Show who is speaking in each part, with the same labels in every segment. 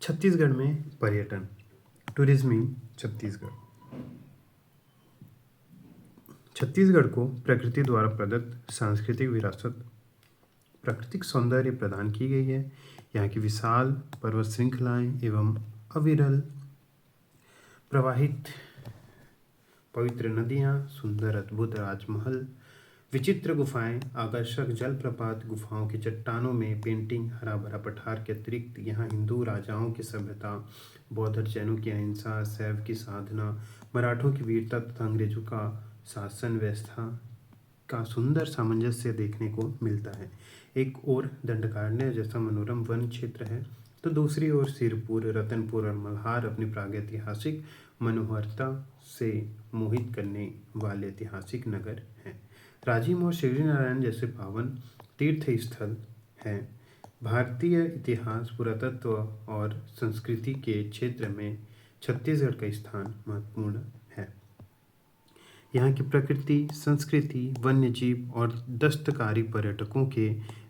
Speaker 1: छत्तीसगढ़ में पर्यटन, tourism in Chhattisgarh. Chhattisgarh को प्रकृति द्वारा प्रदत्त सांस्कृतिक विरासत, प्राकृतिक सौंदर्य प्रदान की गई है। यहाँ की विशाल पर्वत श्रृंखलाएं एवं अविरल प्रवाहित पवित्र नदियाँ, सुंदर अद्भुत राजमहल, विचित्र गुफाएं, आकर्षक जलप्रपात, गुफाओं की चट्टानों में पेंटिंग, हरा भरा पठार के अतिरिक्त यहाँ हिंदू राजाओं की सभ्यता, बौद्ध और जैनों की अहिंसा, शैव की साधना, मराठों की वीरता तथा अंग्रेजों का शासन व्यवस्था का सुंदर सामंजस्य देखने को मिलता है। एक ओर दंडकारण्य जैसा मनोरम वन क्षेत्र है, तो दूसरी ओर सिरपुर, रतनपुर और मल्हार अपनी प्रागैतिहासिक मनोहरता से मोहित करने वाले ऐतिहासिक नगर हैं। राजिम और श्रीनारायण जैसे पावन तीर्थ स्थल हैं। भारतीय इतिहास, पुरातत्व और संस्कृति के क्षेत्र में छत्तीसगढ़ का स्थान महत्वपूर्ण है। यहाँ की प्रकृति, संस्कृति, वन्यजीव और दस्तकारी पर्यटकों के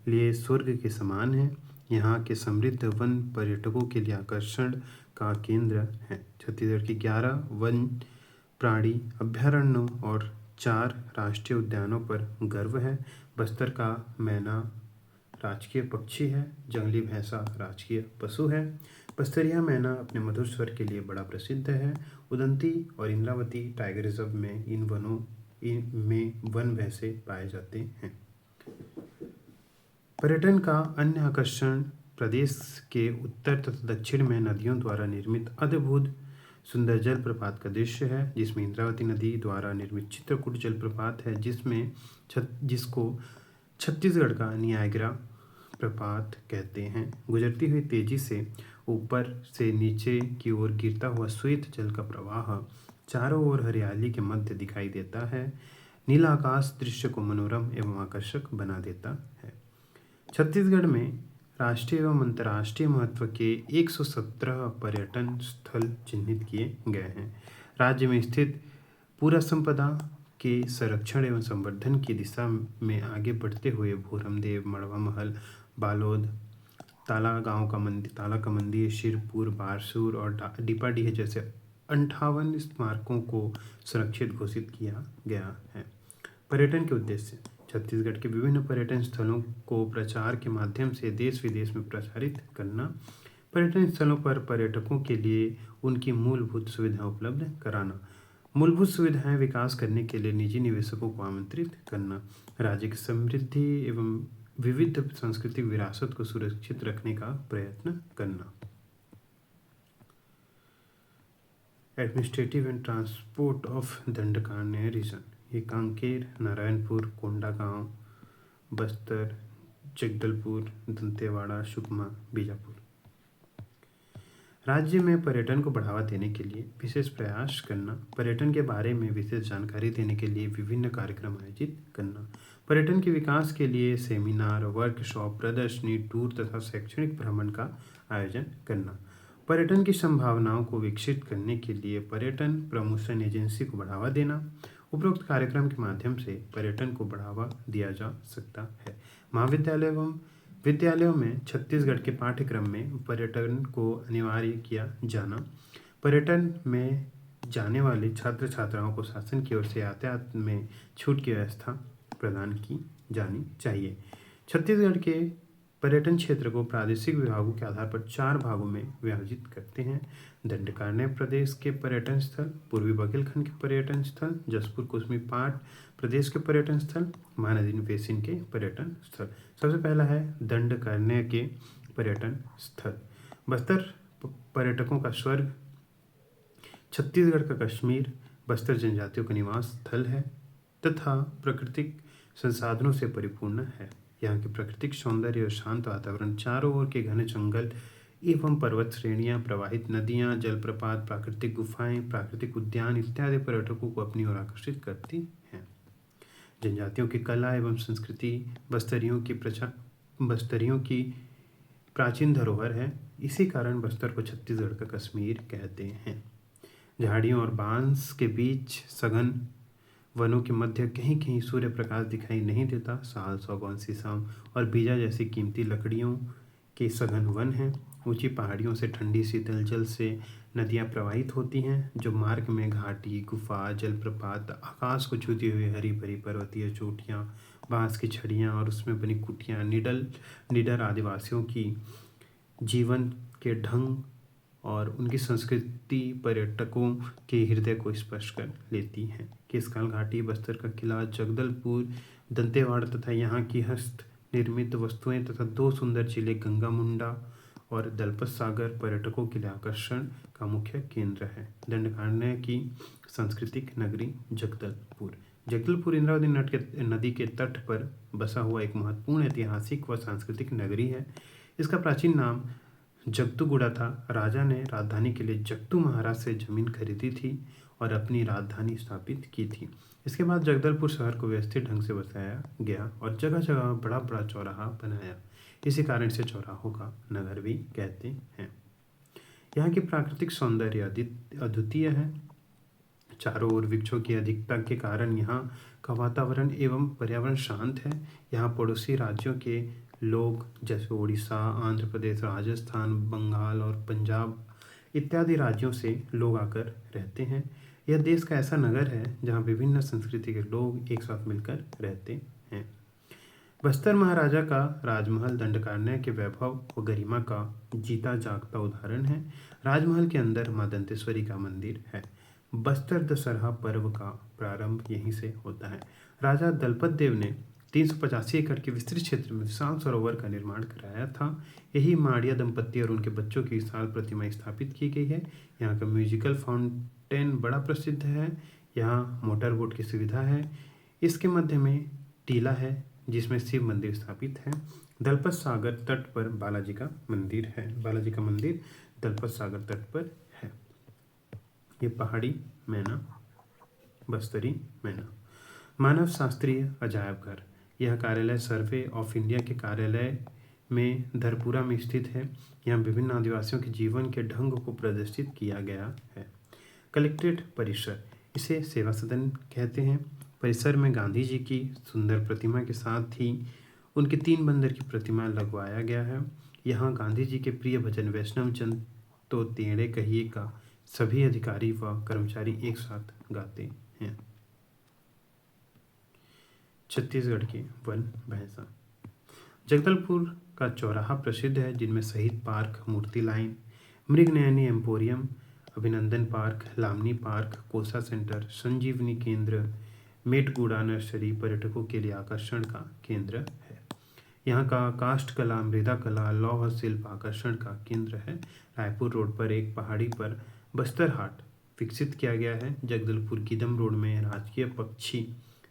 Speaker 1: लिए स्वर्ग के समान है। यहाँ के समृद्ध वन पर्यटकों के लिए आकर्षण का केंद्र है। छत्तीसगढ़ के 11 वन प्राणी अभ्यारण्यों और 4 राष्ट्रीय उद्यानों पर गर्व है। बस्तर का मैना राजकीय पक्षी है, जंगली भैंसा राजकीय पशु है। बस्तरिया मैना अपने मधुर स्वर के लिए बड़ा प्रसिद्ध है। उदंती और इंद्रावती टाइगर रिजर्व में इन वनों में वन भैंसे पाए जाते हैं। पर्यटन का अन्य आकर्षण प्रदेश के उत्तर तथा दक्षिण में नदियों द्वारा निर्मित अद्भुत सुंदर जलप्रपात का दृश्य है, जिसमें इंद्रावती नदी द्वारा निर्मित चित्रकूट जलप्रपात है, जिसको छत्तीसगढ़ का नियाग्रा प्रपात कहते हैं। गुजरती हुई तेजी से ऊपर से नीचे की ओर गिरता हुआ श्वेत जल का प्रवाह चारों ओर हरियाली के मध्य दिखाई देता है। नीला आकाश दृश्य को मनोरम एवं आकर्षक बना देता है। छत्तीसगढ़ में राष्ट्रीय एवं अंतर्राष्ट्रीय महत्व के 117 पर्यटन स्थल चिन्हित किए गए हैं। राज्य में स्थित पूरा संपदा के संरक्षण एवं संवर्धन की दिशा में आगे बढ़ते हुए भोरमदेव, मड़वा महल, बालोद, ताला का मंदिर, शिरपुर, बारसूर और डिपाडीह जैसे 58 स्मारकों को सुरक्षित घोषित किया गया है। पर्यटन के उद्देश्य, छत्तीसगढ़ के विभिन्न पर्यटन स्थलों को प्रचार के माध्यम से देश विदेश में प्रचारित करना, पर्यटन स्थलों पर पर्यटकों के लिए उनकी मूलभूत सुविधाएं उपलब्ध कराना, मूलभूत सुविधाएं विकास करने के लिए निजी निवेशकों को आमंत्रित करना, राज्य की समृद्धि एवं विविध सांस्कृतिक विरासत को सुरक्षित रखने का प्रयत्न करना। Administrative and transport of Dandakaranya region, ये कांकेर, नारायणपुर, कोंडागांव, बस्तर, जगदलपुर, दंतेवाड़ा, सुकमा, बीजापुर। राज्य में पर्यटन को बढ़ावा देने के लिए विशेष प्रयास करना, पर्यटन के बारे में विशेष जानकारी देने के लिए विभिन्न कार्यक्रम आयोजित करना, पर्यटन के विकास के लिए सेमिनार, वर्कशॉप, प्रदर्शनी, टूर तथा शैक्षणिक भ्रमण का आयोजन करना, पर्यटन की संभावनाओं को विकसित करने के लिए पर्यटन प्रमोशन एजेंसी को बढ़ावा देना। उपरोक्त कार्यक्रम के माध्यम से पर्यटन को बढ़ावा दिया जा सकता है। महाविद्यालय एवं विद्यालयों में छत्तीसगढ़ के पाठ्यक्रम में पर्यटन को अनिवार्य किया जाना, पर्यटन में जाने वाले छात्र छात्राओं को शासन की ओर से यातायात में छूट की व्यवस्था प्रदान की जानी चाहिए। छत्तीसगढ़ के पर्यटन क्षेत्र को प्रादेशिक विभागों के आधार पर 4 भागों में विभाजित करते हैं। दंडकारण्य प्रदेश के पर्यटन स्थल, पूर्वी बघेलखंड के पर्यटन स्थल, जसपुर कुसमी पाट प्रदेश के पर्यटन स्थल, महानदी बेसिन के पर्यटन स्थल। सबसे पहला है दंडकारण्य के पर्यटन स्थल। बस्तर पर्यटकों का स्वर्ग, छत्तीसगढ़ का कश्मीर बस्तर जनजातियों का निवास स्थल है तथा प्राकृतिक संसाधनों से परिपूर्ण है। यहाँ के प्राकृतिक सौंदर्य और शांत वातावरण, चारों ओर के घने जंगल एवं पर्वत श्रेणियां, प्रवाहित नदियां, जलप्रपात, प्राकृतिक गुफाएं, प्राकृतिक उद्यान इत्यादि पर्यटकों को अपनी ओर आकर्षित करती हैं। जनजातियों की कला एवं संस्कृति बस्तरियों की प्राचीन धरोहर है। इसी कारण बस्तर को छत्तीसगढ़ का कश्मीर कहते हैं। झाड़ियों और बांस के बीच सघन वनों के मध्य कहीं कहीं सूर्य प्रकाश दिखाई नहीं देता। साल, सागौन, शीशम और बीजा जैसी कीमती लकड़ियों के सघन वन हैं। ऊंची पहाड़ियों से ठंडी शीतल जल से नदियां प्रवाहित होती हैं, जो मार्ग में घाटी, गुफा, जलप्रपात, आकाश को छूती हुई हरी भरी पर्वतीय चोटियां, बांस की छड़ियां और उसमें बनी कुटियां निडर आदिवासियों की जीवन के ढंग और उनकी संस्कृति पर्यटकों के हृदय को स्पर्श कर लेती हैं। केसकाल घाटी, बस्तर का किला, जगदलपुर, दंतेवाड़ा तथा यहाँ की हस्त निर्मित वस्तुएं तथा दो सुंदर जिले गंगा मुंडा और दलपत सागर पर्यटकों के लिए आकर्षण का मुख्य केंद्र है। दंडकारण्य की सांस्कृतिक नगरी जगदलपुर। जगदलपुर इंद्रावती नदी के तट पर बसा हुआ एक महत्वपूर्ण ऐतिहासिक व सांस्कृतिक नगरी है। इसका प्राचीन नाम जगतुगुड़ा था। राजा ने राजधानी के लिए जगतू महाराज से जमीन खरीदी थी और अपनी राजधानी स्थापित की थी। इसके बाद जगदलपुर शहर को व्यवस्थित ढंग से बसाया गया और जगह जगह बड़ा बड़ा चौराहा बनाया। इसी कारण से चौराहों का नगर भी कहते हैं। यहाँ की प्राकृतिक सौंदर्य अद्वितीय है। चारों ओर वृक्षों की अधिकता के कारण यहाँ का वातावरण एवं पर्यावरण शांत है। यहाँ पड़ोसी राज्यों के लोग जैसे उड़ीसा, आंध्र प्रदेश, राजस्थान, बंगाल और पंजाब इत्यादि राज्यों से लोग आकर रहते हैं। यह देश का ऐसा नगर है जहाँ विभिन्न संस्कृति के लोग एक साथ मिलकर रहते हैं। बस्तर महाराजा का राजमहल दंडकारण्य के वैभव व गरिमा का जीता जागता उदाहरण है। राजमहल के अंदर मां दंतेश्वरी का मंदिर है। बस्तर दशहरा पर्व का प्रारंभ यहीं से होता है। राजा दलपत देव ने 385 एकड़ के विस्तृत क्षेत्र में विशाल सरोवर का निर्माण कराया था। यही माड़िया दंपत्ति और उनके बच्चों की विशाल प्रतिमा स्थापित की गई है। यहाँ का म्यूजिकल फाउंटेन बड़ा प्रसिद्ध है। यहाँ मोटर बोट की सुविधा है। इसके मध्य में टीला है जिसमें शिव मंदिर स्थापित है। दलपत सागर तट पर बालाजी का मंदिर है। बालाजी का मंदिर दलपत सागर तट पर है। ये पहाड़ी मैना, बस्तरी मैना। मानव शास्त्रीय अजायब घर। यह कार्यालय सर्वे ऑफ इंडिया के कार्यालय में धरपुरा में स्थित है। यहाँ विभिन्न आदिवासियों के जीवन के ढंग को प्रदर्शित किया गया है। कलेक्ट्रेट परिसर, इसे सेवा सदन कहते हैं। परिसर में गांधी जी की सुंदर प्रतिमा के साथ ही उनके 3 बंदर की प्रतिमा लगवाया गया है। यहाँ गांधी जी के प्रिय भजन वैष्णव जन तो तेरे कहिए का सभी अधिकारी व कर्मचारी एक साथ गाते हैं। छत्तीसगढ़ के वन भैंसा। जगदलपुर का चौराहा प्रसिद्ध है, जिनमें शहीद पार्क, मूर्ति लाइन, मृगनयनी एम्पोरियम, अभिनंदन पार्क, लामनी पार्क, कोसा सेंटर, संजीवनी केंद्र, मेटगुड़ा नर्सरी पर्यटकों के लिए आकर्षण का केंद्र है। यहाँ का काष्ठ कला, मृदा कला, लौह शिल्प आकर्षण का केंद्र है। रायपुर रोड पर एक पहाड़ी पर बस्तर हाट विकसित किया गया है। जगदलपुर गिदम रोड में राजकीय पक्षी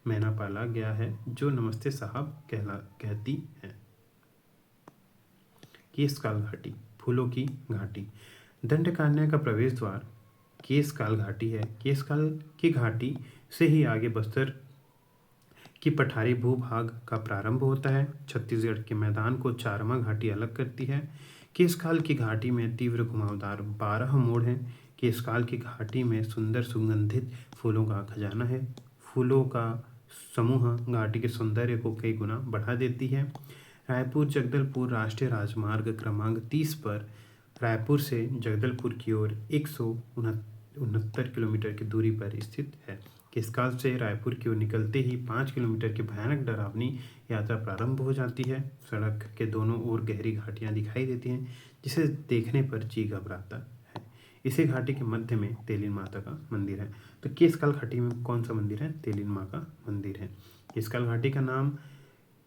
Speaker 1: मैना पाला गया है जो नमस्ते साहब कहती है। केसकाल घाटी, फूलों की घाटी। दंडकारण्य का प्रवेश द्वार केसकाल घाटी है। केसकाल की घाटी से ही आगे बस्तर की पठारी भूभाग का प्रारंभ होता है। छत्तीसगढ़ के मैदान को चारमा घाटी अलग करती है। केसकाल की घाटी में तीव्र घुमावदार 12 मोड़ हैं। केसकाल की घाटी में सुंदर सुगंधित फूलों का खजाना है। फूलों का समूह घाटी के सौंदर्य को कई गुना बढ़ा देती है। रायपुर जगदलपुर राष्ट्रीय राजमार्ग क्रमांक 30 पर रायपुर से जगदलपुर की ओर 169 किलोमीटर की दूरी पर स्थित है। केसकाल से रायपुर की ओर निकलते ही 5 किलोमीटर की भयानक डरावनी यात्रा प्रारंभ हो जाती है। सड़क के दोनों ओर गहरी घाटियां दिखाई देती हैं, जिसे देखने पर जी घबराता है। इसी घाटी के मध्य में तेलिन माता का मंदिर है। तो केसकाल घाटी में कौन सा मंदिर है? तेलिन माँ का मंदिर है। केसकाल घाटी का नाम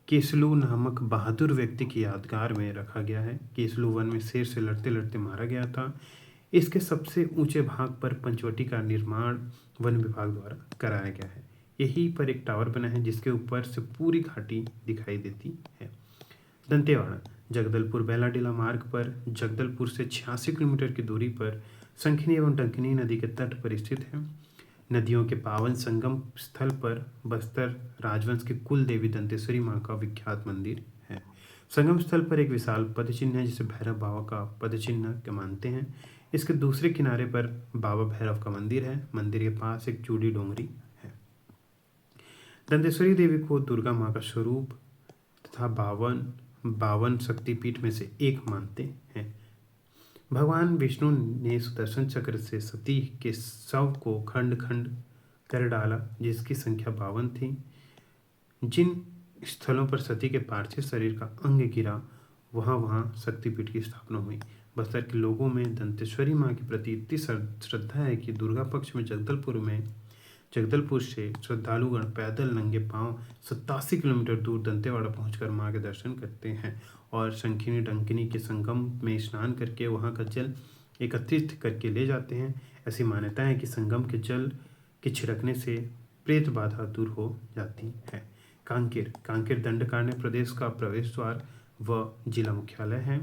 Speaker 1: केसलू नामक बहादुर व्यक्ति की यादगार में रखा गया है। केसलू वन में शेर से लड़ते लड़ते मारा गया था। इसके सबसे ऊंचे भाग पर पंचवटी का निर्माण वन विभाग द्वारा कराया गया है। यहीं पर एक टावर बना है जिसके ऊपर से पूरी घाटी दिखाई देती है। दंतेवाड़ा जगदलपुर बेलाडीला मार्ग पर जगदलपुर से 86 किलोमीटर की दूरी पर संखिनी एवं डंकिनी नदी के तट पर स्थित है। नदियों के पावन संगम स्थल पर बस्तर राजवंश की कुल देवी दंतेश्वरी माँ का विख्यात मंदिर है। संगम स्थल पर एक विशाल पदचिन्ह है जिसे भैरव बाबा का पदचिन्ह के मानते हैं। इसके दूसरे किनारे पर बाबा भैरव का मंदिर है। मंदिर के पास एक चूड़ी डोंगरी है। दंतेश्वरी देवी को दुर्गा माँ का स्वरूप तथा 52 शक्तिपीठ में से एक मानते हैं। भगवान विष्णु ने सुदर्शन चक्र से सती के शव को खंड खंड कर डाला, जिसकी संख्या 52 थी। जिन स्थलों पर सती के पार्थिव शरीर का अंग गिरा, वहाँ शक्तिपीठ की स्थापना हुई। बस्तर के लोगों में दंतेश्वरी माँ के प्रति इतनी श्रद्धा है कि दुर्गा पक्ष में जगदलपुर से श्रद्धालुगण पैदल नंगे पांव 87 किलोमीटर दूर दंतेवाड़ा पहुंचकर मां के दर्शन करते हैं और शंखिनी डंकिनी के संगम में स्नान करके वहां का जल एकत्रित करके ले जाते हैं। ऐसी मान्यता है कि संगम के जल के छिड़कने से प्रेत बाधा दूर हो जाती है। कांकेर दंडकारण्य प्रदेश का प्रवेश द्वार व जिला मुख्यालय है।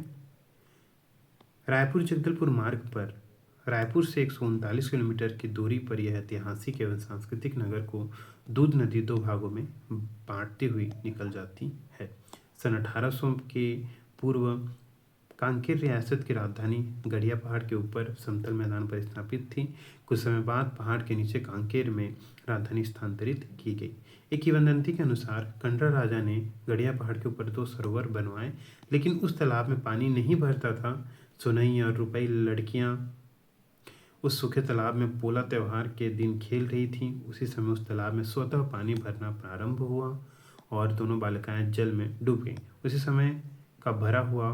Speaker 1: रायपुर जगदलपुर मार्ग पर रायपुर से 139 किलोमीटर की दूरी पर यह ऐतिहासिक एवं सांस्कृतिक नगर को दूध नदी 2 भागों में बांटती हुई निकल जाती है। सन 1800 के पूर्व कांकेर रियासत की राजधानी गड़िया पहाड़ के ऊपर समतल मैदान पर स्थापित थी। कुछ समय बाद पहाड़ के नीचे कांकेर में राजधानी स्थानांतरित की गई। एक किंवदंती के अनुसार कंडर राजा ने गड़िया पहाड़ के ऊपर 2 सरोवर बनवाए, लेकिन उस तालाब में पानी नहीं भरता था। सुनई और रुपई लड़कियां उस सूखे तालाब में पोला त्योहार के दिन खेल रही थीं। उसी समय उस तालाब में स्वतः पानी भरना प्रारंभ हुआ और दोनों बालिकाएं जल में डूब गईं। उसी समय का भरा हुआ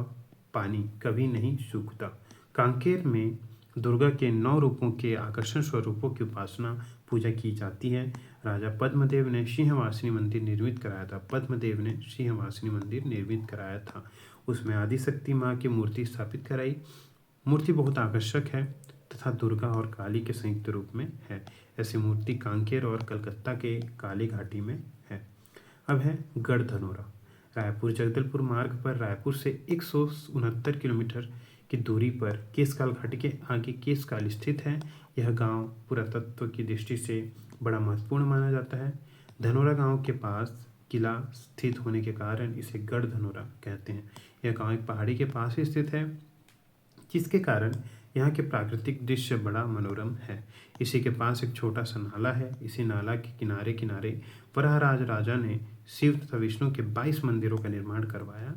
Speaker 1: पानी कभी नहीं सूखता। कांकेर में दुर्गा के 9 रूपों के आकर्षण स्वरूपों की उपासना पूजा की जाती है। राजा पद्मदेव ने सिंहवासिनी मंदिर निर्मित कराया था। उसमें आदिशक्ति माँ की मूर्ति स्थापित कराई। मूर्ति बहुत आकर्षक है तथा दुर्गा और काली के संयुक्त रूप में है। ऐसी मूर्ति कांकेर और कलकत्ता के काली घाटी में है। अब है गढ़ धनोरा। रायपुर जगदलपुर मार्ग पर रायपुर से 169 किलोमीटर की दूरी पर केशकाल घाटी के आगे केशकाल स्थित है। यह गांव पुरातत्व की दृष्टि से बड़ा महत्वपूर्ण माना जाता है। धनोरा गांव के पास किला स्थित होने के कारण इसे गढ़ धनोरा कहते हैं। यह गांव एक पहाड़ी के पास ही स्थित है, जिसके कारण यहाँ के प्राकृतिक दृश्य बड़ा मनोरम है। इसी के पास एक छोटा सा नाला है। इसी नाला के किनारे किनारे वराहराज राजा ने शिव तथा विष्णु के 22 मंदिरों का निर्माण करवाया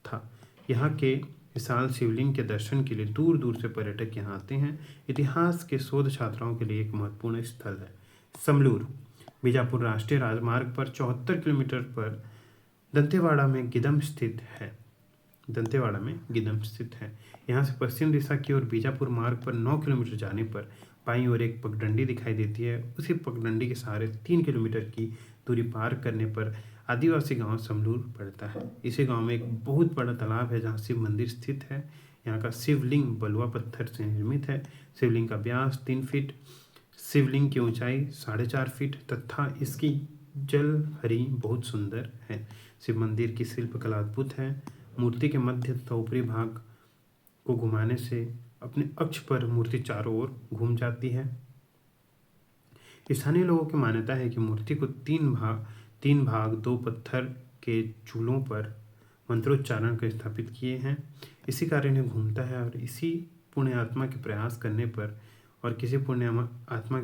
Speaker 1: था। यहाँ के विशाल शिवलिंग के दर्शन के लिए दूर दूर से पर्यटक यहाँ आते हैं। इतिहास के शोध छात्राओं के लिए एक महत्वपूर्ण स्थल है। समलूर बीजापुर राष्ट्रीय राजमार्ग पर 74 किलोमीटर पर दंतेवाड़ा में गिदम स्थित है। यहाँ से पश्चिम दिशा की ओर बीजापुर मार्ग पर 9 किलोमीटर जाने पर बाईं ओर एक पगडंडी दिखाई देती है। उसी पगडंडी के सहारे 3 किलोमीटर की दूरी पार करने पर आदिवासी गांव समलूर पड़ता है। इसी गांव में एक बहुत बड़ा तालाब है जहाँ शिव मंदिर स्थित है। यहाँ का शिवलिंग बलुआ पत्थर से निर्मित है। शिवलिंग का व्यास 3 फीट, शिवलिंग की ऊंचाई 4.5 फीट तथा इसकी जलहरी बहुत सुंदर है। शिव मंदिर की शिल्पकला अद्भुत है। मूर्ति के मध्य तथा ऊपरी भाग को घुमाने से अपने अक्ष पर मूर्ति चारों ओर घूम जाती है। स्थानीय लोगों की मान्यता है कि मूर्ति को 3 भाग 2 पत्थर के चूलों पर मंत्रोच्चारण कर स्थापित किए हैं। इसी कारण यह घूमता है और किसी पुण्य आत्मा के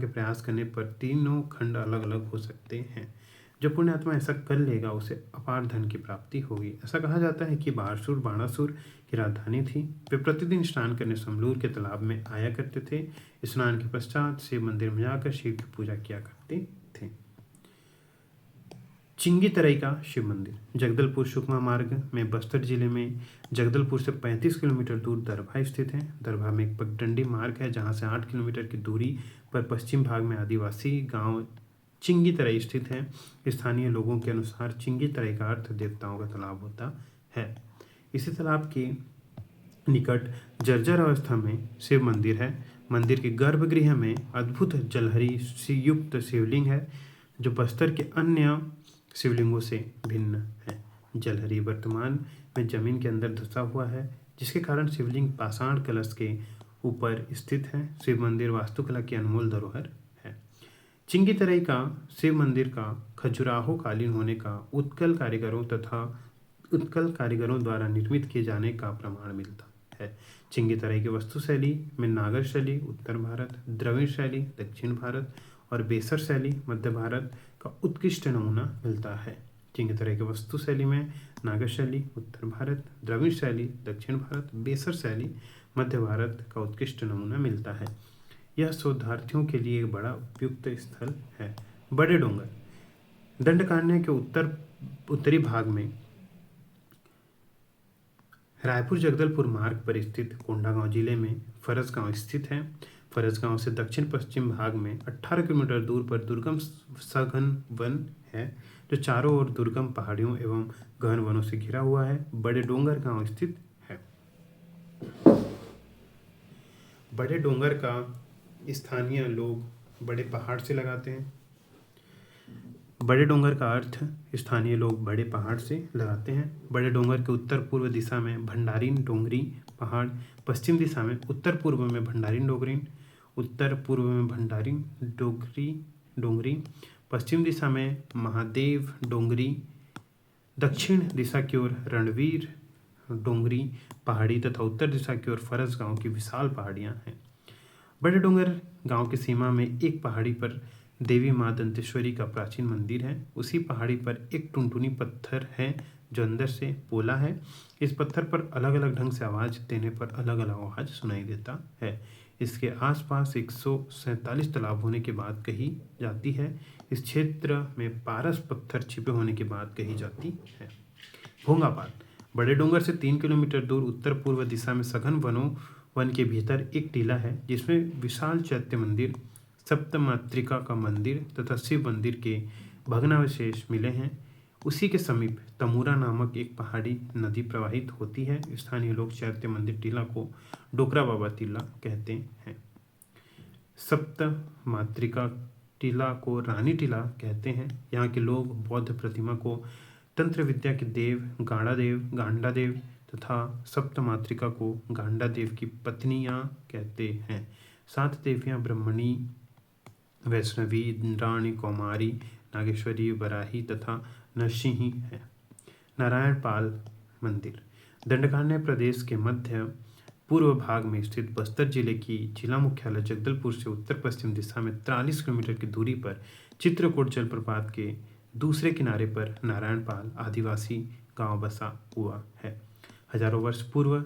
Speaker 1: प्रयास करने पर तीनों खंड अलग अलग हो सकते हैं। जो पुण्य आत्मा ऐसा कर लेगा उसे अपार धन की प्राप्ति होगी। ऐसा कहा जाता है कि बाणासुर की राजधानी थी। वे प्रतिदिन स्नान करने समलूर के तालाब में आया करते थे। स्नान के पश्चात शिव मंदिर में जाकर शिव की पूजा किया करते थे। चिंगीतरई का शिव मंदिर जगदलपुर सुकमा मार्ग में बस्तर जिले में जगदलपुर से 35 किलोमीटर दूर दरभा स्थित है। दरभा में एक पगडंडी मार्ग है जहाँ से 8 किलोमीटर की दूरी पर पश्चिम भाग में आदिवासी गांव चिंगीतरई स्थित है। स्थानीय लोगों के अनुसार चिंगीतरई का अर्थ देवताओं का तालाब होता है। इसी तालाब के निकट जर्जर अवस्था में शिव मंदिर है। मंदिर के गर्भगृह में अद्भुत जलहरी युक्त शिवलिंग है जो बस्तर के अन्य शिवलिंगों से भिन्न है। जलहरी वर्तमान में जमीन के अंदर धंसा हुआ है, जिसके कारण शिवलिंग पाषाण कलश के ऊपर स्थित है। शिव मंदिर वास्तुकला की अनमोल धरोहर है। चिंगीतरई का शिव मंदिर का खजुराहो कालीन होने का उत्कल कारीगरों द्वारा निर्मित किए जाने का प्रमाण मिलता है। चिंगीतरई की वास्तुशैली में नागर शैली उत्तर भारत, द्रविड़ शैली दक्षिण भारत और बेसर शैली मध्य भारत का उत्कृष्ट नमूना मिलता है। तीन तरह के वस्तु शैली में नागर शैली उत्तर भारत, द्रविड़ शैली दक्षिण भारत, बेसर शैली मध्य भारत का उत्कृष्ट नमूना मिलता है। यह शोधार्थियों के लिए एक बड़ा उपयुक्त स्थल है। बड़े डोंगर दंडकारण्य के उत्तरी भाग में रायपुर जगदलपुर मार्ग पर स्थित कोंडागांव जिले में फरस गांव स्थित है। फरस गांव से दक्षिण पश्चिम भाग में 18 किलोमीटर दूर पर दुर्गम सघन वन है जो चारों ओर दुर्गम पहाड़ियों एवं गहन वनों से घिरा हुआ है। बड़े डोंगर गांव स्थित है। बड़े डोंगर का स्थानीय लोग बड़े पहाड़ से लगाते हैं। बड़े डोंगर का अर्थ स्थानीय लोग बड़े पहाड़ से लगाते हैं। बड़े डोंगर के उत्तर पूर्व दिशा में भंडारीन डोंगरी पहाड़, पश्चिम दिशा में उत्तर पूर्व में भंडारीन डोंगरी, उत्तर पूर्व में भंडारीन डोंगरी, पश्चिम दिशा में महादेव डोंगरी, दक्षिण दिशा की ओर रणवीर डोंगरी पहाड़ी तथा उत्तर दिशा की ओर फरस गांव की विशाल पहाड़ियां हैं। बड़े डोंगर गांव की सीमा में एक पहाड़ी पर देवी मां दंतेश्वरी का प्राचीन मंदिर है। उसी पहाड़ी पर एक टुनटुनी पत्थर है जो अंदर से पोला है। इस पत्थर पर अलग अलग ढंग से आवाज देने पर अलग अलग आवाज सुनाई देता है। इसके आसपास 147 तालाब होने की बात कही जाती है। इस क्षेत्र में पारस पत्थर छिपे होने की बात कही जाती है। भोंगापाल बड़े डोंगर से 3 किलोमीटर दूर उत्तर पूर्व दिशा में सघन वन के भीतर एक टीला है जिसमें विशाल चैत्य मंदिर, सप्तमातृका का मंदिर तथा शिव मंदिर के भग्नावशेष मिले हैं। उसी के समीप तमूरा नामक एक पहाड़ी नदी प्रवाहित होती है। स्थानीय लोग चैत्य मंदिर टीला को डोकरा बाबा टीला कहते हैं। सप्तमातृका टीला को रानी टीला कहते हैं। यहाँ के लोग बौद्ध प्रतिमा को तंत्र विद्या के देव गांडादेव तथा सप्तमातृका को गांडादेव की पत्नियां कहते हैं। 7 देवियां ब्रह्मणी, वैष्णवी, इंद्राणी, कौमारी, नागेश्वरी, वराही तथा नरसिंही है। नारायणपाल मंदिर दंडकारण्य प्रदेश के मध्य पूर्व भाग में स्थित बस्तर जिले की जिला मुख्यालय जगदलपुर से उत्तर पश्चिम दिशा में 43 किलोमीटर की दूरी पर चित्रकूट जलप्रपात के दूसरे किनारे पर नारायणपाल आदिवासी गांव बसा हुआ है। हजारों वर्ष पूर्व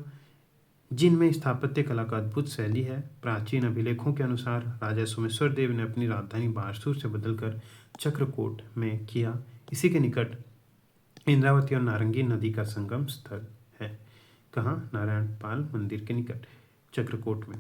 Speaker 1: जिनमें स्थापत्य कला का अद्भुत शैली है। प्राचीन अभिलेखों के अनुसार राजा सोमेश्वर देव ने अपनी राजधानी बारसूर से बदलकर चक्रकोट में किया। इसी के निकट इंद्रावती और नारंगी नदी का संगम स्थल है। कहाँ? नारायणपाल मंदिर के निकट चक्रकोट में।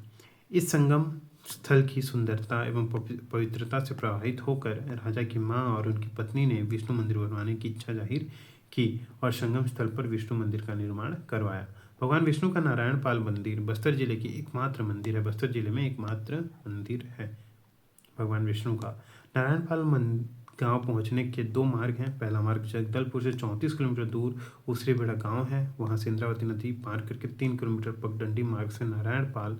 Speaker 1: इस संगम स्थल की सुंदरता एवं पवित्रता से प्रभावित होकर राजा की मां और उनकी पत्नी ने विष्णु मंदिर बनवाने की इच्छा जाहिर की और संगम स्थल पर विष्णु मंदिर का निर्माण करवाया। भगवान विष्णु का नारायणपाल मंदिर बस्तर जिले की एकमात्र मंदिर है। बस्तर जिले में एकमात्र मंदिर है भगवान विष्णु का। नारायणपाल गांव पहुंचने के 2 मार्ग हैं। पहला मार्ग जगदलपुर से 34 किलोमीटर दूर उसरी बेड़ा गांव है। वहां से इंद्रावती नदी पार करके 3 किलोमीटर पगडंडी मार्ग से नारायणपाल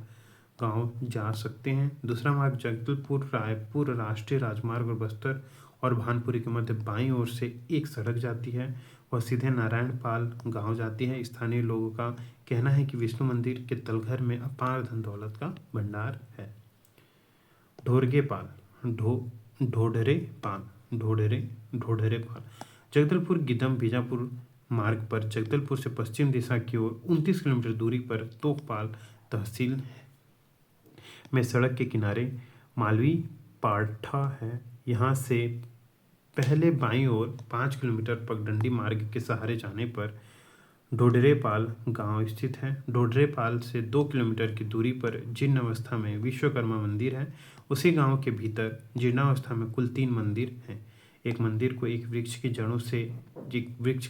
Speaker 1: गांव जा सकते हैं। दूसरा मार्ग जगदलपुर रायपुर राष्ट्रीय राजमार्ग और बस्तर और भानपुरी के मध्य बाईं ओर से एक सड़क जाती है। वह सीधे नारायणपाल गांव जाती है। स्थानीय लोगों का कहना है कि विष्णु मंदिर के तलघर में अपार धन दौलत का भंडार है। ढोडरेपाल जगदलपुर गिदम बीजापुर मार्ग पर जगदलपुर से पश्चिम दिशा की ओर 29 किलोमीटर दूरी पर तोकपाल तहसील में सड़क के किनारे मालवी पाठा है। यहाँ से पहले बाईं ओर 5 किलोमीटर पगडंडी मार्ग के सहारे जाने पर ढोडरेपाल गांव स्थित है। ढोडरेपाल से 2 किलोमीटर की दूरी पर जीर्ण अवस्था में विश्वकर्मा मंदिर है। उसी गांव के भीतर जीर्णावस्था में कुल 3 मंदिर हैं। एक मंदिर को एक वृक्ष की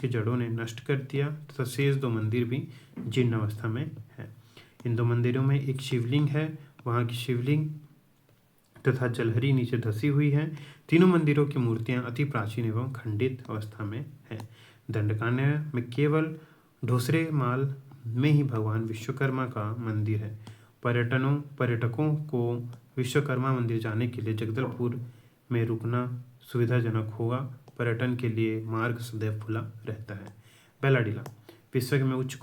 Speaker 1: जड़ों ने नष्ट कर दिया तथा शेष 2 मंदिर भी जीर्णावस्था में है। इन 2 मंदिरों में एक शिवलिंग है। वहाँ की शिवलिंग तथा जलहरी नीचे धसी हुई है। तीनों मंदिरों की मूर्तियां अति प्राचीन एवं खंडित अवस्था में है। दंडकारण्य में केवल ढोसरे माल में ही भगवान विश्वकर्मा का मंदिर है। पर्यटकों को विश्वकर्मा मंदिर जाने के लिए जगदलपुर में रुकना सुविधाजनक होगा। पर्यटन के लिए मार्ग सदैव खुला रहता है। बेलाडीला विश्व में उच्च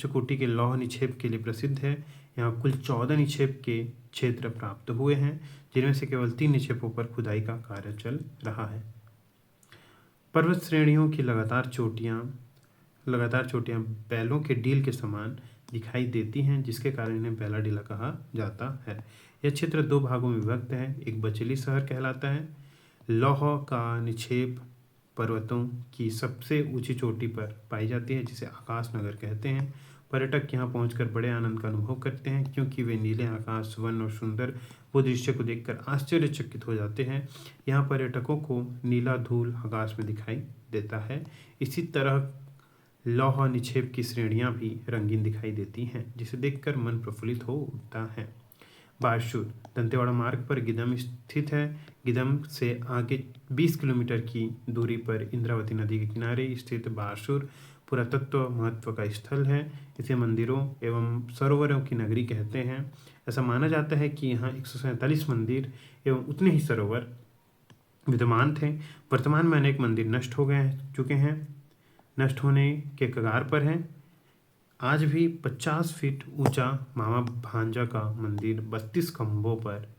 Speaker 1: कोटि के लौह निक्षेप के लिए प्रसिद्ध है। यहाँ कुल 14 निक्षेप के क्षेत्र प्राप्त हुए हैं जिनमें से केवल 3 निक्षेपों पर खुदाई का कार्य चल रहा है। पर्वत श्रेणियों की लगातार चोटियाँ बैलों के डील के समान दिखाई देती हैं, जिसके कारण इन्हें बैलाडीला कहा जाता है। यह क्षेत्र दो भागों में विभक्त है। एक बचेली शहर कहलाता है। लौह का निक्षेप पर्वतों की सबसे ऊंची चोटी पर पाई जाती है, जिसे आकाश नगर कहते हैं। पर्यटक यहाँ पहुंचकर बड़े आनंद का अनुभव करते हैं, क्योंकि वे नीले आकाश, वन और सुंदर वो दृश्य को देखकर आश्चर्यचकित हो जाते हैं। यहाँ पर्यटकों को नीला धूल आकाश में दिखाई देता है। इसी तरह लौह निक्षेप की श्रेणियां भी रंगीन दिखाई देती हैं, जिसे देखकर मन प्रफुल्लित हो उठता है। बारसूर दंतेवाड़ा मार्ग पर गिदम स्थित है। गिदम से आगे 20 किलोमीटर की दूरी पर इंद्रावती नदी के किनारे स्थित बारसूर पुरातत्व महत्व का स्थल है। इसे मंदिरों एवं सरोवरों की नगरी कहते हैं। ऐसा माना जाता है कि यहाँ 147 मंदिर एवं उतने ही सरोवर विद्यमान थे। वर्तमान में अनेक मंदिर नष्ट होने के कगार पर हैं। आज भी 50 फीट ऊंचा मामा भांजा का मंदिर, 32 खंभों पर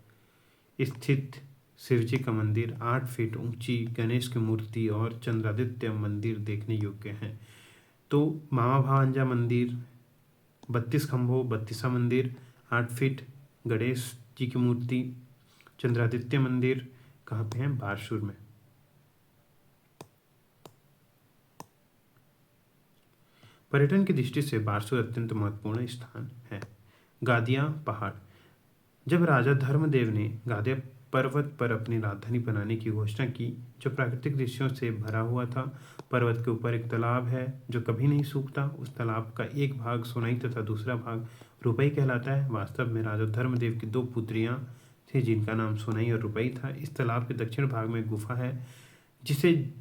Speaker 1: स्थित शिवजी का मंदिर, 8 फीट ऊंची गणेश की मूर्ति और चंद्रादित्य मंदिर देखने योग्य हैं। तो मामा भांजा मंदिर, 32 खंभों, 32 मंदिर, 8 फीट गणेश जी की मूर्ति, चंद्रादित्य मंदिर कहाँ पे हैं? बारसूर में। पर्यटन की दृष्टि से बारसूर अत्यंत महत्वपूर्ण स्थान है। गादिया पहाड़। जब राजा धर्मदेव ने गादिया पर्वत पर अपनी राजधानी बनाने की घोषणा की, जो प्राकृतिक दृश्यों से भरा हुआ था। पर्वत के ऊपर एक तालाब है जो कभी नहीं सूखता। उस तालाब का एक भाग सोनाई तथा दूसरा भाग रुपई कहलाता है। वास्तव में राजा धर्मदेव की 2 पुत्रियां थी, जिनका नाम सोनाई और रुपई था। इस तालाब के दक्षिण भाग में गुफा है, जिसे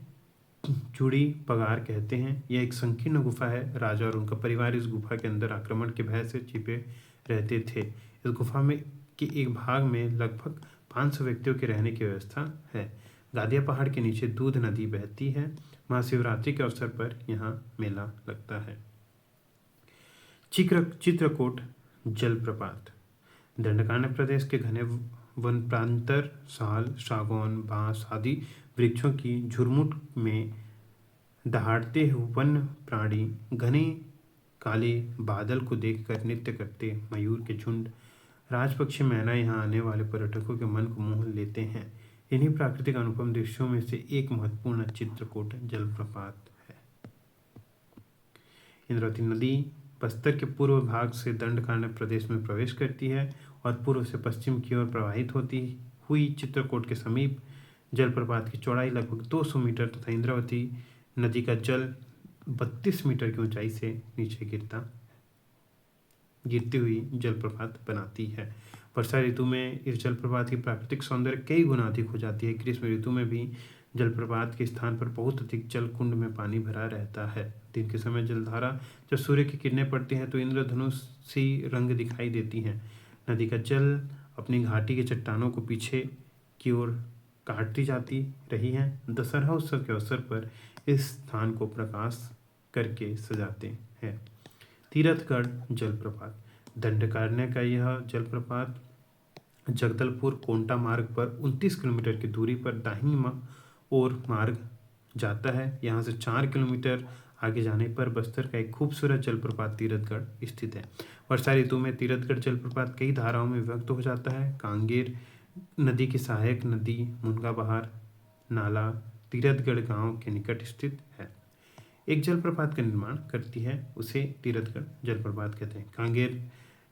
Speaker 1: चूड़ी पगार कहते हैं। यह एक संकीर्ण गुफा है। राजा और उनका परिवार इस गुफा के अंदर आक्रमण के भय से छिपे रहते थे। इस गुफा में के एक भाग में लगभग 500 व्यक्तियों के रहने की व्यवस्था है। गादिया पहाड़ के नीचे दूध नदी बहती है। महाशिवरात्रि के अवसर पर यहाँ मेला लगता है। चित्रकूट जलप्रपात। दंडकारण्य प्रदेश के घने वन प्रांतर साल, सागौन, बांस आदि वृक्षों की झुरमुट में दहाड़ते हुए वन्य प्राणी घने काले बादल को देखकर नृत्य करते मयूर के झुंड, राजपक्षी मैना यहाँ आने वाले पर्यटकों के मन को मोह लेते हैं। इन्हीं प्राकृतिक अनुपम दृश्यों में से एक महत्वपूर्ण चित्रकूट जलप्रपात है। इंद्रावती नदी बस्तर के पूर्व भाग से दंडकारण्य प्रदेश में प्रवेश करती है और पूर्व से पश्चिम की ओर प्रवाहित होती हुई चित्रकूट के समीप जलप्रपात की चौड़ाई लगभग 200 मीटर तथा इंद्रावती नदी का जल 32 मीटर की ऊंचाई से नीचे गिरती हुई जलप्रपात बनाती है। वर्षा ऋतु में इस जलप्रपात की प्राकृतिक सौंदर्य कई गुना अधिक हो जाती है। ग्रीष्म ऋतु में भी जलप्रपात के स्थान पर बहुत अधिक जल कुंड में पानी भरा रहता है। दिन के समय जलधारा जब सूर्य की किरणें पड़ती हैं तो इंद्रधनुष सी रंग दिखाई देती हैं। नदी का जल अपनी घाटी के चट्टानों को पीछे की ओर काटती जाती रही है। दशहरा उत्सव के अवसर पर इस स्थान को प्रकाश करके सजाते हैं। तीरथगढ़ जलप्रपात। दंडकारण्य का यह जलप्रपात जगदलपुर कोंटा मार्ग पर 29 किलोमीटर की दूरी पर दाहिनी ओर मार्ग जाता है। यहाँ से 4 किलोमीटर आगे जाने पर बस्तर का एक खूबसूरत जलप्रपात तीरथगढ़ स्थित है। वर्षा ऋतु में तीरथगढ़ जलप्रपात कई धाराओं में विभक्त हो जाता है। कांगेर नदी की सहायक नदी मुनगा बहार नाला तीरथगढ़ गांव के निकट स्थित है। एक जलप्रपात का निर्माण करती है, उसे तीरथगढ़ जलप्रपात कहते हैं। कांगेर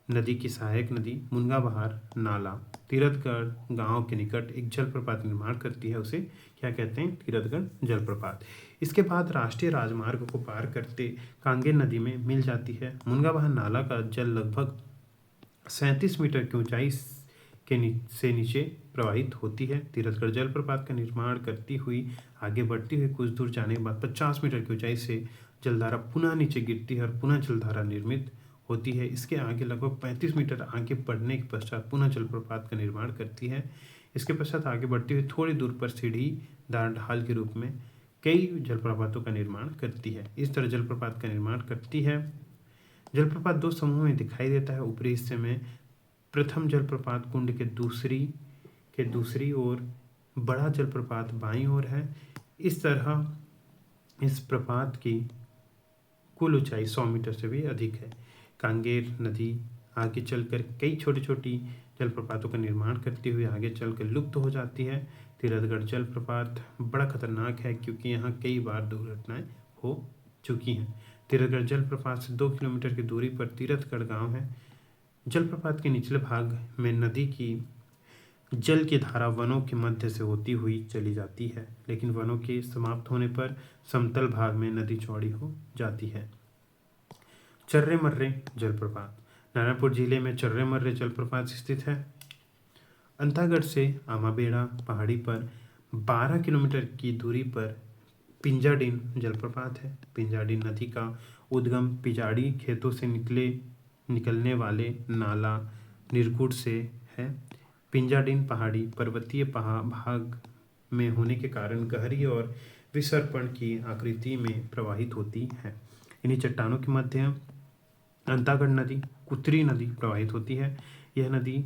Speaker 1: नदी की सहायक नदी मुनगा बहार नाला तीरथगढ़ गांव के निकट एक जलप्रपात निर्माण करती है, उसे क्या कहते हैं? तीरथगढ़ जलप्रपात। इसके बाद राष्ट्रीय राजमार्ग को पार करते कांगेर नदी में मिल जाती है। मुनगा बहार नाला का जल लगभग 37 मीटर की ऊंचाई से नीचे प्रवाहित होती है। तीरथगढ़ जलप्रपात का निर्माण करती हुई आगे बढ़ती हुई कुछ दूर जाने के बाद 50 मीटर की ऊंचाई से जलधारा पुनः नीचे गिरती है और पुनः जलधारा निर्मित होती है। इसके आगे लगभग 35 मीटर आगे बढ़ने के पश्चात पुनः जलप्रपात का निर्माण करती है। इसके पश्चात आगे बढ़ती हुई थोड़ी दूर पर सीढ़ीदार ढाल के रूप में कई जलप्रपातों का निर्माण करती है। इस तरह जलप्रपात का निर्माण करती है। जलप्रपात 2 समूह में दिखाई देता है। ऊपरी हिस्से में प्रथम जलप्रपात कुंड के दूसरी ओर बड़ा जलप्रपात बाईं ओर है। इस तरह इस प्रपात की कुल ऊंचाई 100 मीटर से भी अधिक है। कांगेर नदी आगे चलकर कई छोटी छोटी जलप्रपातों का निर्माण करती हुई आगे चलकर लुप्त हो जाती है। तीरथगढ़ जलप्रपात बड़ा खतरनाक है क्योंकि यहाँ कई बार दुर्घटनाएं हो चुकी हैं। तीरथगढ़ जलप्रपात से 2 किलोमीटर की दूरी पर तीरथगढ़ गांव है। जलप्रपात के निचले भाग में नदी की जल की धारा वनों के मध्य से होती हुई चली जाती है, लेकिन वनों के समाप्त होने पर समतल भाग में नदी चौड़ी हो जाती है। चर्रे मर्रे जलप्रपात नारायणपुर जिले में चर्रे मर्रे जलप्रपात स्थित है। अंतागढ़ से आमाबेड़ा पहाड़ी पर 12 किलोमीटर की दूरी पर पिंजाडीन जलप्रपात है। पिंजाडीन नदी का उद्गम पिजाड़ी खेतों से निकलने वाले नाला निरगुड़ से है। पिंजाडीन पहाड़ी पर्वतीय भाग में होने के कारण गहरी और विसर्पण की आकृति में प्रवाहित होती है। इन्हीं चट्टानों के मध्य अंतागढ़ नदी कुतरी नदी प्रवाहित होती है। यह नदी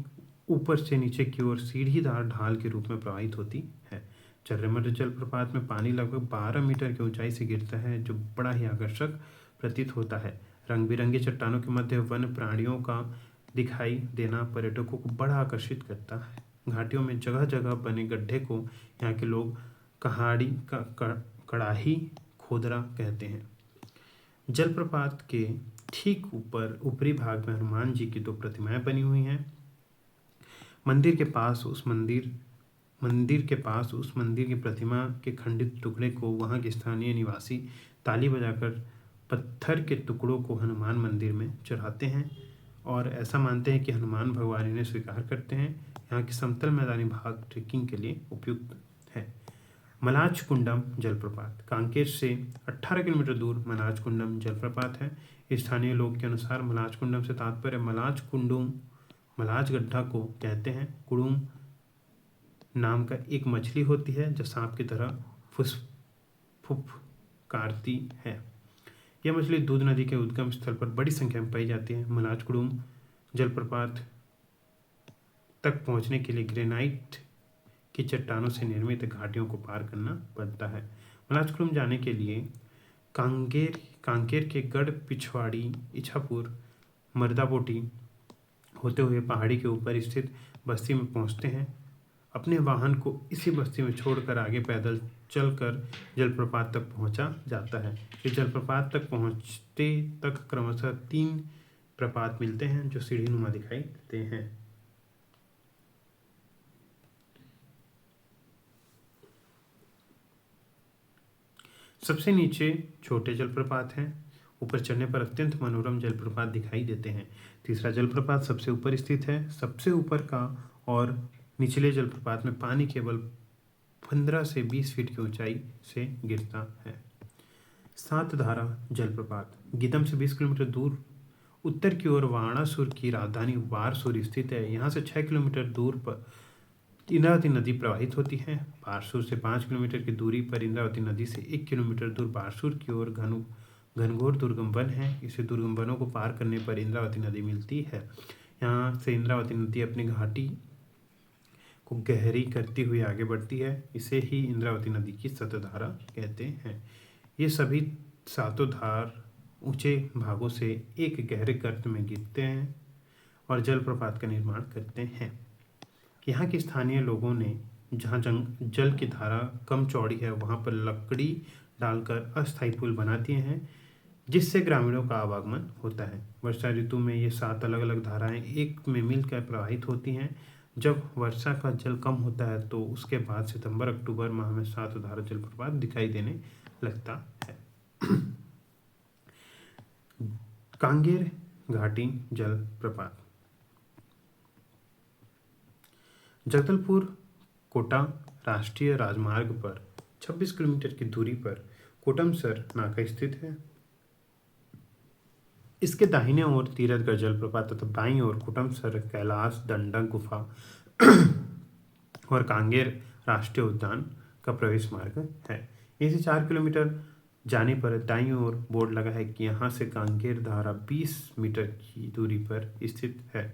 Speaker 1: ऊपर से नीचे की ओर सीढ़ीदार ढाल के रूप में प्रवाहित होती है। चर्रेमर्रे जलप्रपात में पानी लगभग 12 मीटर की ऊंचाई से गिरता है, जो बड़ा ही आकर्षक प्रतीत होता है। रंग बिरंगे चट्टानों के मध्य वन प्राणियों का दिखाई देना पर्यटकों को बड़ा आकर्षित करता है। घाटियों में जगह जगह बने गड्ढे को यहाँ के लोग कड़ाही खोदरा कहते हैं। जलप्रपात के ठीक ऊपर ऊपरी भाग में हनुमान जी की 2 प्रतिमाएं बनी हुई हैं। मंदिर के पास उस मंदिर की प्रतिमा के खंडित टुकड़े को वहां के स्थानीय निवासी ताली बजाकर पत्थर के टुकड़ों को हनुमान मंदिर में चढ़ाते हैं और ऐसा मानते हैं कि हनुमान भगवान इन्हें स्वीकार करते हैं। यहाँ के समतल मैदानी भाग ट्रेकिंग के लिए उपयुक्त है। मलाच कुंडम जलप्रपात कांकेर से 18 किलोमीटर दूर मलाच कुंडम जलप्रपात है। स्थानीय लोग के अनुसार मलाच कुंडम से तात्पर्य मलाच गड्ढा को कहते हैं। कुडुम नाम का एक मछली होती है जो सांप की तरह फुफकारती है। यह मछली दूध नदी के उद्गम स्थल पर बड़ी संख्या में पाई जाती है। मलाच कुडुम जलप्रपात तक पहुंचने के लिए ग्रेनाइट की चट्टानों से निर्मित घाटियों को पार करना पड़ता है। मलाच कुडुम जाने के लिए कांकेर के गढ़ पिछवाड़ी इछापुर मर्दापोटी होते हुए पहाड़ी के ऊपर स्थित बस्ती में पहुंचते हैं। अपने वाहन को इसी बस्ती में छोड़कर आगे पैदल चलकर जलप्रपात तक पहुंचा जाता है। इस जलप्रपात तक पहुंचते तक क्रमशः 3 प्रपात मिलते हैं जो सीढ़ीनुमा दिखाई देते हैं। सबसे नीचे छोटे जलप्रपात हैं। ऊपर चढ़ने पर अत्यंत मनोरम जलप्रपात दिखाई देते हैं। तीसरा जलप्रपात सबसे ऊपर स्थित है। सबसे ऊपर का और निचले जलप्रपात में पानी केवल 15 से 20 फीट की ऊंचाई से गिरता है। सातधारा जलप्रपात गिदम से 20 किलोमीटर दूर उत्तर की ओर वाणासुर की राजधानी बारसूर स्थित है। यहाँ से 6 किलोमीटर दूर पर इंद्रावती नदी प्रवाहित होती है। बारसूर से 5 किलोमीटर की दूरी पर इंद्रावती नदी से 1 किलोमीटर दूर बारसूर की ओर घनघोर दुर्गम वन है। इसे दुर्गम वनों को पार करने पर इंद्रावती नदी मिलती है। यहाँ से इंद्रावती नदी अपनी घाटी को गहरी करती हुई आगे बढ़ती है। इसे ही इंद्रावती नदी की सतधारा कहते हैं। ये सभी सातों धार ऊंचे भागों से एक गहरे गर्त में गिरते हैं और जलप्रपात का निर्माण करते हैं। यहाँ के स्थानीय लोगों ने जहाँ जल की धारा कम चौड़ी है वहाँ पर लकड़ी डालकर अस्थायी पुल बना दिए हैं, जिससे ग्रामीणों का आवागमन होता है। वर्षा ऋतु में ये 7 अलग अलग धाराएं एक में मिलकर प्रवाहित होती हैं। जब वर्षा का जल कम होता है तो उसके बाद सितंबर अक्टूबर माह में 7 धारा जलप्रपात दिखाई देने लगता है। कांगेर घाटी जलप्रपात जगदलपुर कोटा राष्ट्रीय राजमार्ग पर 26 किलोमीटर की दूरी पर कोटमसर नाका स्थित है। इसके दाहिने ओर तीरथगढ़ जलप्रपात तथा बाईं ओर कोटमसर कैलाश दंडक गुफा और कांगेर राष्ट्रीय उद्यान का प्रवेश मार्ग है। यहीं से 4 किलोमीटर जाने पर दाईं ओर बोर्ड लगा है कि यहाँ से कांगेर धारा 20 मीटर की दूरी पर स्थित है।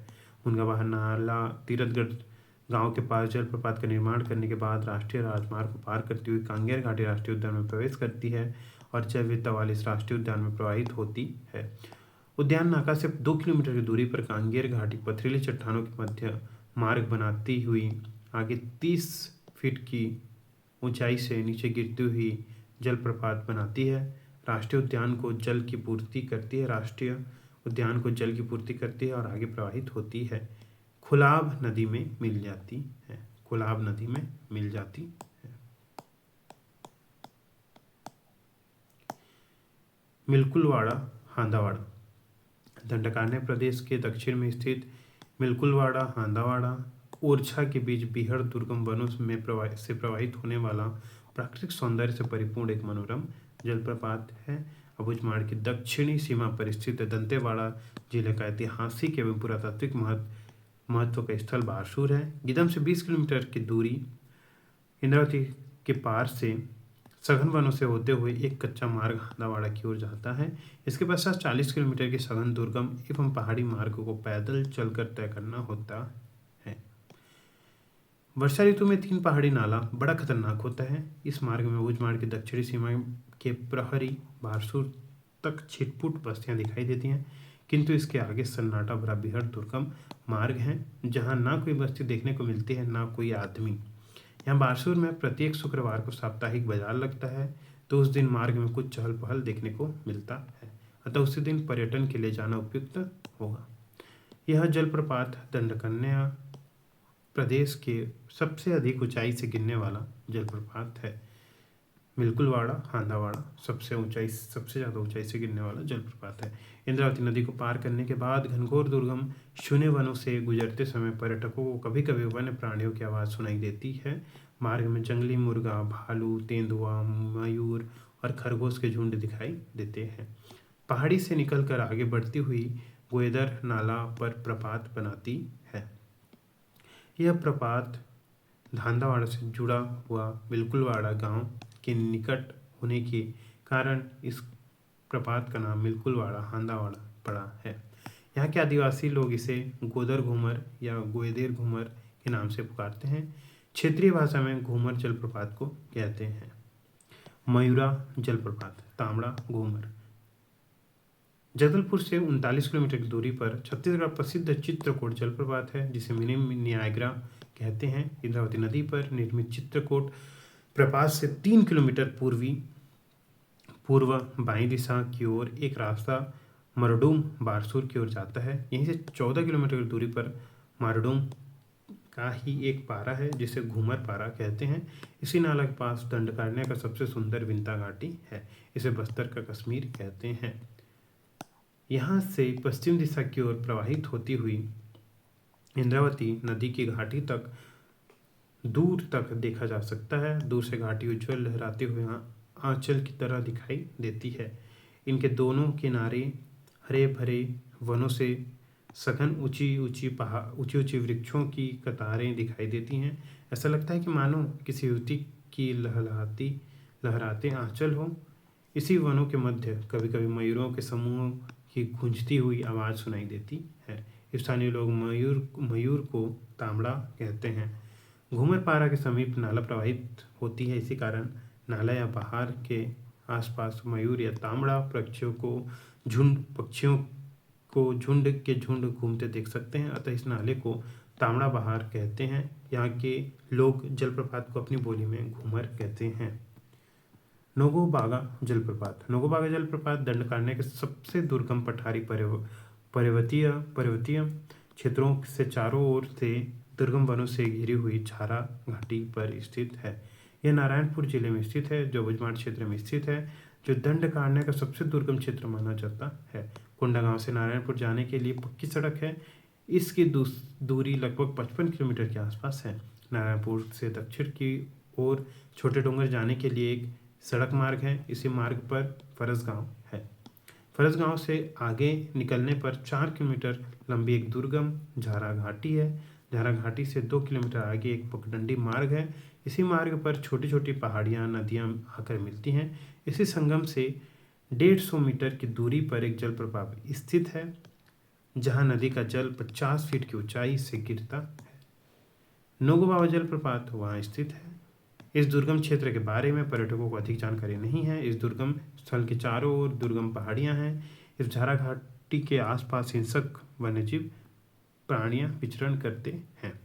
Speaker 1: मुनगाबाहर नाला तीरथगढ़ गांव के पास जलप्रपात का निर्माण करने के बाद राष्ट्रीय राजमार्ग को पार करती हुई कांगेर घाटी राष्ट्रीय उद्यान में प्रवेश करती है और जैव विविधता वाले इस राष्ट्रीय उद्यान में प्रवाहित होती है। उद्यान नाका से 2 किलोमीटर की दूरी पर कांगेर घाटी पथरीली चट्टानों के मध्य मार्ग बनाती हुई आगे 30 फीट की ऊंचाई से नीचे गिरती हुई जलप्रपात बनाती है। राष्ट्रीय उद्यान को जल की पूर्ति करती है राष्ट्रीय उद्यान को जल की पूर्ति करती है और आगे प्रवाहित होती है। कोलाब नदी में मिल जाती है। कोलाब नदी में मिल जाती है। मिल्कुलवाड़ा हांदावाड़ा दंडकारण्य प्रदेश के दक्षिण में स्थित मिल्कुलवाड़ा हांदावाड़ा ओरछा के बीच बीहड़ दुर्गम वनों में प्रवाहित होने वाला प्राकृतिक सौंदर्य से परिपूर्ण एक मनोरम जलप्रपात है। अबुझमाड़ की दक्षिणी सीमा पर स्थित दंतेवाड़ा जिले का ऐतिहासिक एवं पुरातात्विक महत्व का स्थल बारसूर है। गिदम से 20 किलोमीटर की दूरी इंद्रावती के पार से सघन वनों से होते हुए एक कच्चा मार्ग हांदावाड़ा की ओर जाता है। इसके पश्चात 40 किलोमीटर के सघन दुर्गम एवं पहाड़ी मार्ग को पैदल चलकर तय करना होता है। वर्षा ऋतु में 3 पहाड़ी नाला बड़ा खतरनाक होता है। इस मार्ग में अबुझमाड़ की दक्षिणी सीमा के प्रहरी बारसूर तक छिटपुट बस्तियां दिखाई देती हैं, किंतु इसके आगे सन्नाटा भरा बीहड़ दुर्गम मार्ग है जहां ना कोई बस्ती देखने को मिलती है ना कोई आदमी। यहाँ बारसूर में प्रत्येक शुक्रवार को साप्ताहिक बाजार लगता है, तो उस दिन मार्ग में कुछ चहल पहल देखने को मिलता है, अतः उसी दिन पर्यटन के लिए जाना उपयुक्त होगा। यह जलप्रपात दंडकन्या प्रदेश के सबसे अधिक ऊंचाई से गिरने वाला जलप्रपात है। मिल्कुलवाड़ा हांदावाड़ा सबसे ज़्यादा ऊंचाई से गिरने वाला जलप्रपात है। इंद्रावती नदी को पार करने के बाद घनघोर दुर्गम शून्य वनों से गुजरते समय पर्यटकों को कभी कभी वन्य प्राणियों की आवाज़ सुनाई देती है। मार्ग में जंगली मुर्गा, भालू, तेंदुआ, मयूर और खरगोश के झुंड दिखाई देते हैं। पहाड़ी से निकलकर आगे बढ़ती हुई गोएदर नाला पर प्रपात बनाती है। यह प्रपात धांदावाड़ा से जुड़ा हुआ मिल्कुलवाड़ा गांव के निकट होने के कारण इस प्रपात का नाम मिल्कुलवाड़ा हांदावाड़ा पड़ा है। यहाँ के आदिवासी लोग इसे गोदर घूमर या गोएदेर घूमर के नाम से पुकारते हैं। क्षेत्रीय भाषा में घूमर जलप्रपात को कहते हैं। मयूरा जलप्रपात तांबड़ा घूमर जगदलपुर से 39 किलोमीटर की दूरी पर छत्तीसगढ़ प्रसिद्ध चित्रकूट जलप्रपात है, जिसे मिनी नियाग्रा कहते हैं। इंद्रावती नदी पर निर्मित चित्रकूट प्रपात से 3 किलोमीटर पूर्व बाईं दिशा की ओर एक रास्ता मरडूम बारसूर की ओर जाता है। यहीं से 14 किलोमीटर की दूरी पर मारडूम का ही एक पारा है जिसे घूमर पारा कहते हैं। इसी नाला के पास दंडकारण्य का सबसे सुंदर विंता घाटी है। इसे बस्तर का कश्मीर कहते हैं। यहाँ से पश्चिम दिशा की ओर प्रवाहित होती हुई इंद्रावती नदी की घाटी तक दूर तक देखा जा सकता है। दूर से घाटी उज्ज्वल लहराते हुए आंचल की तरह दिखाई देती है। इनके दोनों किनारे हरे भरे वनों से सघन ऊंची ऊंची वृक्षों की कतारें दिखाई देती हैं। ऐसा लगता है कि मानो किसी युवती की लहराते आंचल हो। इसी वनों के मध्य कभी कभी मयूरों के समूह की गूंजती हुई आवाज़ सुनाई देती है। स्थानीय लोग मयूर को तांबड़ा कहते हैं। घूमर पारा के समीप नाला प्रवाहित होती है, इसी कारण नाला या बहार के आसपास मयूर या तांबड़ा पक्षियों को झुंड घूमते देख सकते हैं, अतः इस नाले को तांबड़ा बहार कहते हैं। यहाँ के लोग जलप्रपात को अपनी बोली में घूमर कहते हैं। नोगोबागा जलप्रपात दंडकारण्य के सबसे दुर्गम पठारी पर्वतीय क्षेत्रों से चारों ओर से दुर्गम वनों से घिरी हुई छारा घाटी पर स्थित है। यह नारायणपुर जिले में स्थित है, जो अबुझमाड़ क्षेत्र में स्थित है, जो दंडकारण्य का सबसे दुर्गम क्षेत्र माना जाता है। कोंडागांव से नारायणपुर जाने के लिए पक्की सड़क है। इसकी दूरी लगभग 55 किलोमीटर के आसपास है। नारायणपुर से दक्षिण की ओर छोटे डोंगर जाने के लिए एक सड़क मार्ग है। इसी मार्ग पर फरसगांव है। फरसगांव से आगे निकलने पर 4 किलोमीटर लंबी एक दुर्गम झारा घाटी है। झारा घाटी से 2 किलोमीटर आगे एक पगडंडी मार्ग है। इसी मार्ग पर छोटी छोटी पहाड़ियाँ नदियाँ आकर मिलती हैं। इसी संगम से 150 मीटर की दूरी पर एक जलप्रपात स्थित है, जहाँ नदी का जल 50 फीट की ऊंचाई से गिरता है। नोगोबाबा जलप्रपात वहाँ स्थित है। इस दुर्गम क्षेत्र के बारे में पर्यटकों को अधिक जानकारी नहीं है। इस दुर्गम स्थल के चारों ओर दुर्गम पहाड़ियाँ हैं। इस झारा घाटी के आसपास हिंसक वन्यजीव प्राणियाँ विचरण करते हैं।